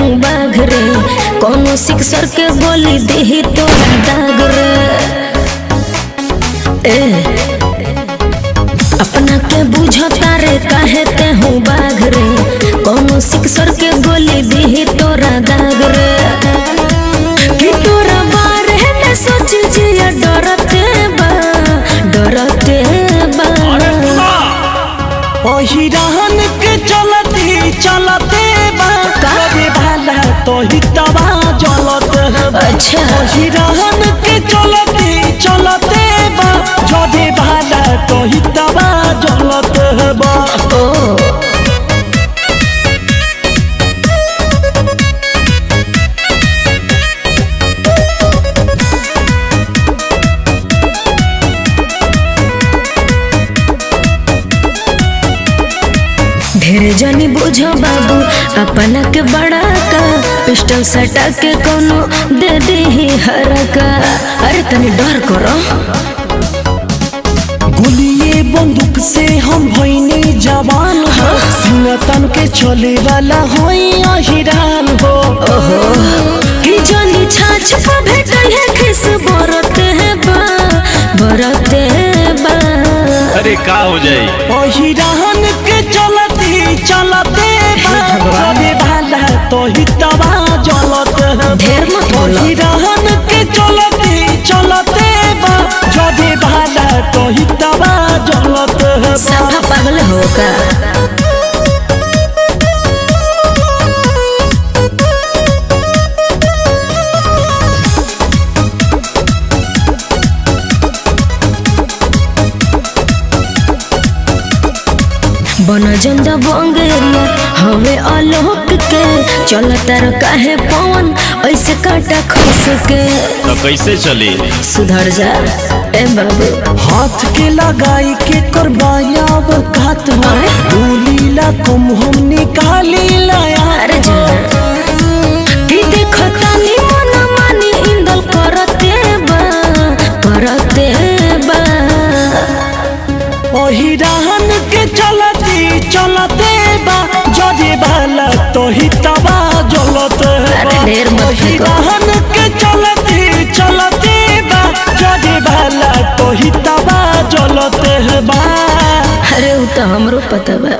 हूँ बाघ रे, कोनो सिक्सर के गोली देही तो दाग रे। अपना के बुझता रे काहे ते हूँ बाघ रे, कोनो सिक्सर के गोली देही तोरा दाग रे। कि तोरा बारे में सोच जिया डरते बा, डरते बा। ओही रहन के चलती चलते बा, कभी भाला तो ही तबा जलत। अच्छा ओही रहन के चलती चलते बा, जदे भाला तो ही तबा जलत बा। ढेर जनी बुझो बाबू अपना के बड़ा का, पिस्टल सटा के कोनो दे दे ही हरका। अरे तनी डर करो, गोलिए बंदूक से हम भइनी जवान हो, सिंगतन के चले वाला होई अहिरान हो। ओहो कि जनी छाछ पर भेटै है खिस बरते बा, बरते बा। अरे का हो जाए अहिरान के चलती चलते बा, जदे भाला तो ही तबा जलत। ढेर मत बोलो। अहिरान के चलती चलते बा, जदे भाला तो ही तबा जलत। सफा पागल हो का। बन जंदा बंगेरिया हवे आलोक के, चलता र काहे पवन ऐसे काटा खस के। तो कैसे चली सुधर जा ए बाबू। हाथ के लगाई के करवाया घात हो, गोली ला तुम हम निकाली लाया। अरे जाना कि देखो तानी मन मानी इंदल करते बा, करते बा। ओही रहन के चलती चलते बा, जदे भाला तो ही तबा जलत। अरे ढेर मत ओही फेंको। रहन के चलती चलते बा, जदे भाला तो ही तबा जलत बा। अरे वो तो हमरो पता बा।